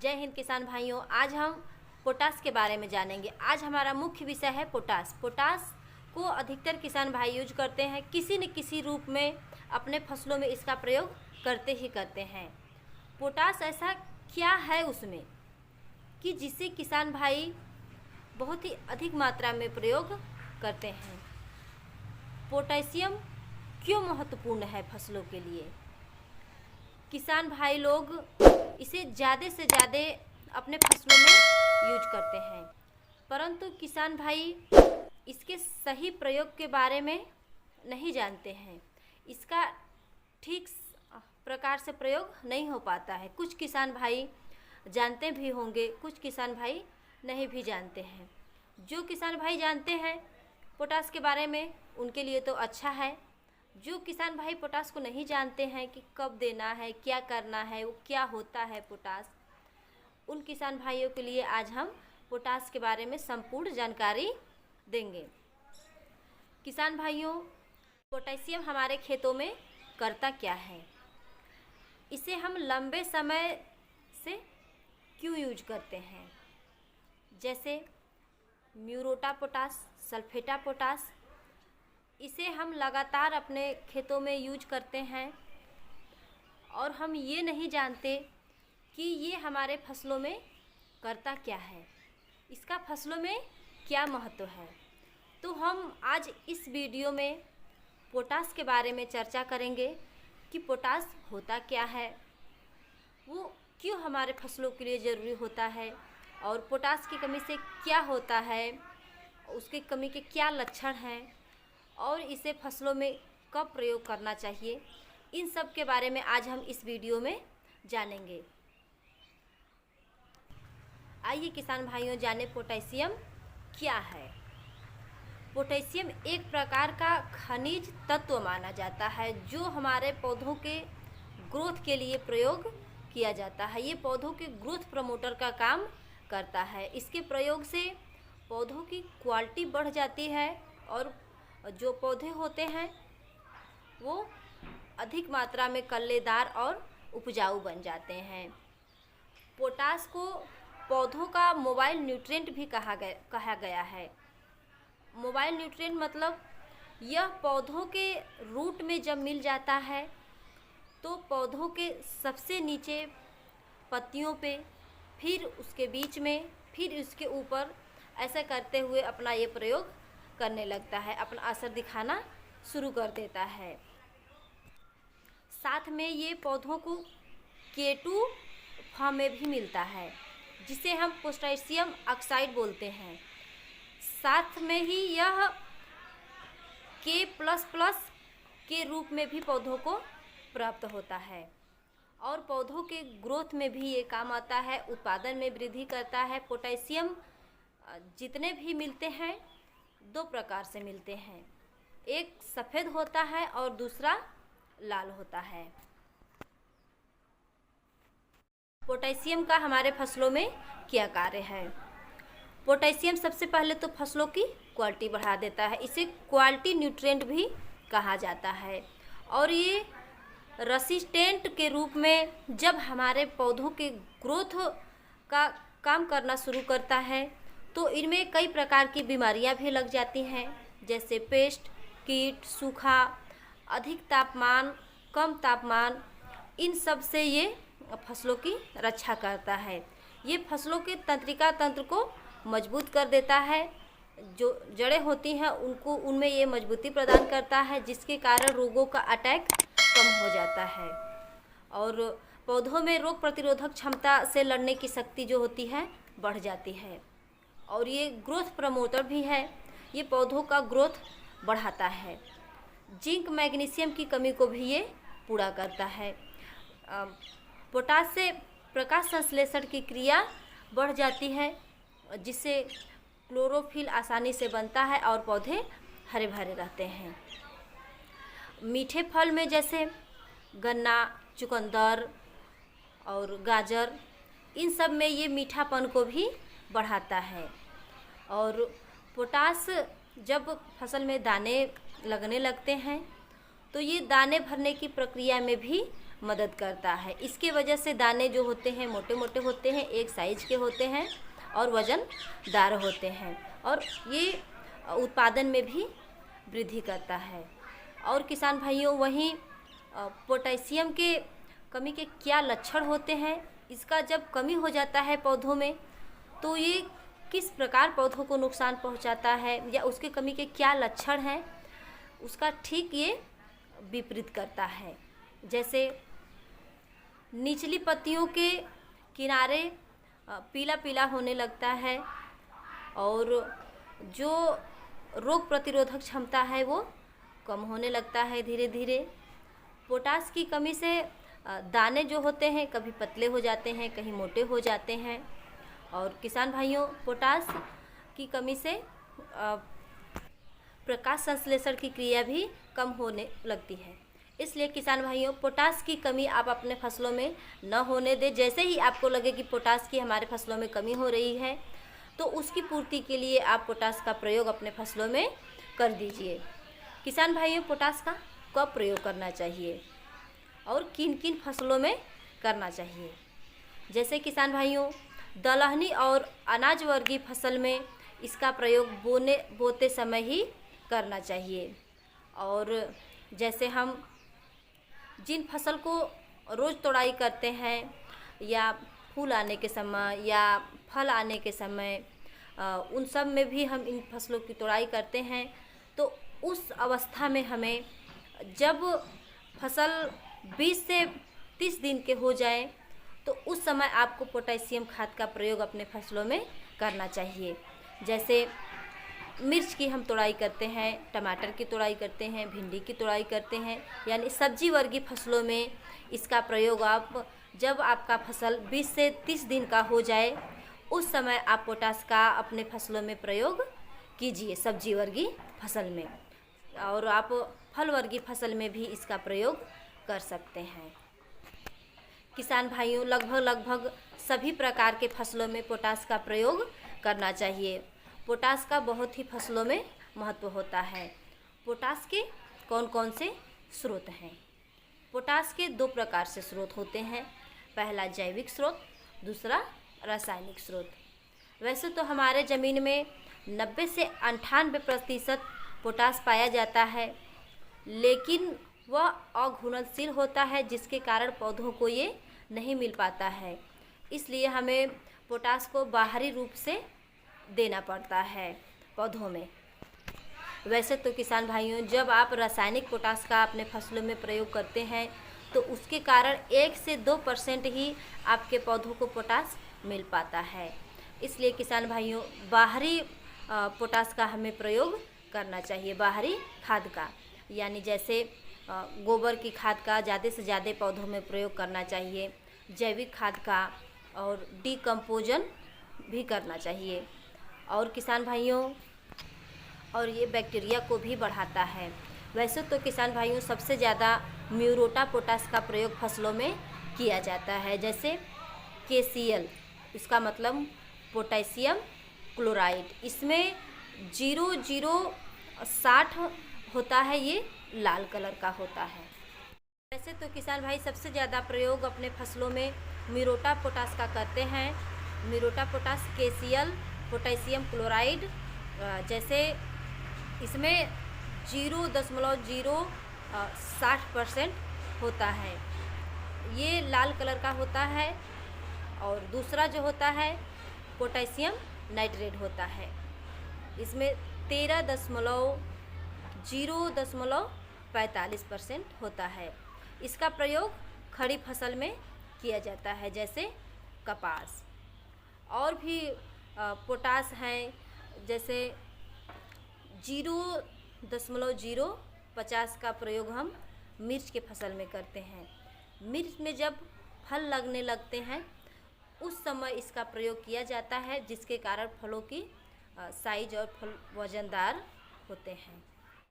जय हिंद किसान भाइयों। आज हम पोटास के बारे में जानेंगे। आज हमारा मुख्य विषय है पोटास। पोटास को अधिकतर किसान भाई यूज करते हैं, किसी न किसी रूप में अपने फसलों में इसका प्रयोग करते ही करते हैं। पोटास ऐसा क्या है उसमें कि जिसे किसान भाई बहुत ही अधिक मात्रा में प्रयोग करते हैं। पोटेशियम क्यों महत्वपूर्ण है फसलों के लिए? किसान भाई लोग इसे ज़्यादा से ज़्यादा अपने फसलों में यूज करते हैं, परंतु किसान भाई इसके सही प्रयोग के बारे में नहीं जानते हैं। इसका ठीक प्रकार से प्रयोग नहीं हो पाता है। कुछ किसान भाई जानते भी होंगे, कुछ किसान भाई नहीं भी जानते हैं। जो किसान भाई जानते हैं पोटास के बारे में, उनके लिए तो अच्छा है। जो किसान भाई पोटास को नहीं जानते हैं कि कब देना है, क्या करना है, वो क्या होता है पोटास, उन किसान भाइयों के लिए आज हम पोटास के बारे में संपूर्ण जानकारी देंगे। किसान भाइयों, पोटेशियम हमारे खेतों में करता क्या है? इसे हम लंबे समय से क्यों यूज करते हैं? जैसे म्यूरेट पोटास, सल्फेट पोटास, इसे हम लगातार अपने खेतों में यूज करते हैं और हम ये नहीं जानते कि ये हमारे फसलों में करता क्या है, इसका फसलों में क्या महत्व है। तो हम आज इस वीडियो में पोटास के बारे में चर्चा करेंगे कि पोटास होता क्या है, वो क्यों हमारे फसलों के लिए ज़रूरी होता है और पोटास की कमी से क्या होता है, उसकी कमी के क्या लक्षण हैं और इसे फसलों में कब प्रयोग करना चाहिए। इन सब के बारे में आज हम इस वीडियो में जानेंगे। आइए किसान भाइयों जाने पोटेशियम क्या है। पोटेशियम एक प्रकार का खनिज तत्व माना जाता है जो हमारे पौधों के ग्रोथ के लिए प्रयोग किया जाता है। ये पौधों के ग्रोथ प्रमोटर का काम करता है। इसके प्रयोग से पौधों की क्वालिटी बढ़ जाती है और जो पौधे होते हैं वो अधिक मात्रा में कल्लेदार और उपजाऊ बन जाते हैं। पोटास को पौधों का मोबाइल न्यूट्रिएंट भी कहा गया है। मोबाइल न्यूट्रिएंट मतलब यह पौधों के रूट में जब मिल जाता है तो पौधों के सबसे नीचे पत्तियों पे, फिर उसके बीच में, फिर उसके ऊपर, ऐसा करते हुए अपना ये प्रयोग करने लगता है, अपना असर दिखाना शुरू कर देता है। साथ में ये पौधों को K2 फॉर्म में भी मिलता है जिसे हम पोटेशियम ऑक्साइड बोलते हैं। साथ में ही यह K++ के रूप में भी पौधों को प्राप्त होता है और पौधों के ग्रोथ में भी ये काम आता है, उत्पादन में वृद्धि करता है। पोटेशियम जितने भी मिलते हैं दो प्रकार से मिलते हैं, एक सफ़ेद होता है और दूसरा लाल होता है। पोटेशियम का हमारे फसलों में क्या कार्य है? पोटेशियम सबसे पहले तो फसलों की क्वालिटी बढ़ा देता है। इसे क्वालिटी न्यूट्रिएंट भी कहा जाता है और ये रेसिस्टेंट के रूप में जब हमारे पौधों के ग्रोथ का काम करना शुरू करता है तो इनमें कई प्रकार की बीमारियां भी लग जाती हैं, जैसे पेस्ट, कीट, सूखा, अधिक तापमान, कम तापमान, इन सब से ये फसलों की रक्षा करता है। ये फसलों के तंत्रिका तंत्र को मजबूत कर देता है। जो जड़ें होती हैं उनमें ये मजबूती प्रदान करता है, जिसके कारण रोगों का अटैक कम हो जाता है और पौधों में रोग प्रतिरोधक क्षमता से लड़ने की शक्ति जो होती है बढ़ जाती है। और ये ग्रोथ प्रमोटर भी है, ये पौधों का ग्रोथ बढ़ाता है। जिंक मैग्नीशियम की कमी को भी ये पूरा करता है। पोटास से प्रकाश संश्लेषण की क्रिया बढ़ जाती है जिससे क्लोरोफिल आसानी से बनता है और पौधे हरे भरे रहते हैं। मीठे फल में जैसे गन्ना, चुकंदर और गाजर, इन सब में ये मीठापन को भी बढ़ाता है। और पोटास जब फसल में दाने लगने लगते हैं तो ये दाने भरने की प्रक्रिया में भी मदद करता है। इसके वजह से दाने जो होते हैं मोटे मोटे होते हैं, एक साइज के होते हैं और वज़नदार होते हैं, और ये उत्पादन में भी वृद्धि करता है। और किसान भाइयों, वहीं पोटेशियम के कमी के क्या लक्षण होते हैं, इसका जब कमी हो जाता है पौधों में तो ये किस प्रकार पौधों को नुकसान पहुंचाता है या उसके कमी के क्या लक्षण हैं, उसका ठीक ये विपरीत करता है। जैसे निचली पत्तियों के किनारे पीला पीला होने लगता है, और जो रोग प्रतिरोधक क्षमता है वो कम होने लगता है धीरे धीरे। पोटास की कमी से दाने जो होते हैं कभी पतले हो जाते हैं, कहीं मोटे हो जाते हैं। और किसान भाइयों, पोटास की कमी से प्रकाश संश्लेषण की क्रिया भी कम होने लगती है। इसलिए किसान भाइयों, पोटास की कमी आप अपने फसलों में न होने दें। जैसे ही आपको लगे कि पोटास की हमारे फसलों में कमी हो रही है तो उसकी पूर्ति के लिए आप पोटास का प्रयोग अपने फसलों में कर दीजिए। किसान भाइयों, पोटास का कब प्रयोग करना चाहिए और किन किन फसलों में करना चाहिए? जैसे किसान भाइयों, दलहनी और अनाज वर्गीय फसल में इसका प्रयोग बोते समय ही करना चाहिए। और जैसे हम जिन फसल को रोज़ तोड़ाई करते हैं या फूल आने के समय या फल आने के समय, उन सब में भी हम इन फसलों की तोड़ाई करते हैं। तो उस अवस्था में हमें जब फसल 20 से 30 दिन के हो जाए तो उस समय आपको पोटेशियम खाद का प्रयोग अपने फसलों में करना चाहिए। जैसे मिर्च की हम तोड़ाई करते हैं, टमाटर की तोड़ाई करते हैं, भिंडी की तोड़ाई करते हैं, यानी सब्जी वर्गीय फसलों में इसका प्रयोग आप जब आपका फसल 20 से 30 दिन का हो जाए उस समय आप पोटास का अपने फसलों में प्रयोग कीजिए, सब्जी वर्गीय फसल में। और आप फल वर्गीय फसल में भी इसका प्रयोग कर सकते हैं। किसान भाइयों, लगभग सभी प्रकार के फसलों में पोटास का प्रयोग करना चाहिए। पोटास का बहुत ही फसलों में महत्व होता है। पोटास के कौन कौन से स्रोत हैं? पोटास के 2 प्रकार से स्रोत होते हैं। पहला जैविक स्रोत, दूसरा रासायनिक स्रोत। वैसे तो हमारे ज़मीन में 90 से 98% पोटास पाया जाता है, लेकिन वह अघुलनशील होता है जिसके कारण पौधों को ये नहीं मिल पाता है। इसलिए हमें पोटास को बाहरी रूप से देना पड़ता है पौधों में। वैसे तो किसान भाइयों, जब आप रासायनिक पोटास का अपने फसलों में प्रयोग करते हैं तो उसके कारण 1 से 2% ही आपके पौधों को पोटास मिल पाता है। इसलिए किसान भाइयों, बाहरी पोटास का हमें प्रयोग करना चाहिए, बाहरी खाद का, यानी जैसे गोबर की खाद का ज़्यादा से ज़्यादा पौधों में प्रयोग करना चाहिए, जैविक खाद का और डीकम्पोजन भी करना चाहिए। और किसान भाइयों, और ये बैक्टीरिया को भी बढ़ाता है। वैसे तो किसान भाइयों, सबसे ज़्यादा म्यूरेट पोटास का प्रयोग फसलों में किया जाता है। जैसे KCl, इसका मतलब पोटेशियम क्लोराइड, इसमें 0,060 होता है, ये लाल कलर का होता है। वैसे तो किसान भाई सबसे ज़्यादा प्रयोग अपने फसलों में म्यूरेट पोटास का करते हैं। Muriate potash, KCl, potassium chloride, जैसे इसमें 0,060% होता है, ये लाल कलर का होता है। और दूसरा जो होता है पोटेशियम नाइट्रेट होता है, इसमें 0.45% होता है। इसका प्रयोग खड़ी फसल में किया जाता है, जैसे कपास। और भी पोटास हैं, जैसे 0.050 का प्रयोग हम मिर्च के फसल में करते हैं। मिर्च में जब फल लगने लगते हैं उस समय इसका प्रयोग किया जाता है, जिसके कारण फलों की साइज और फल वजनदार होते हैं।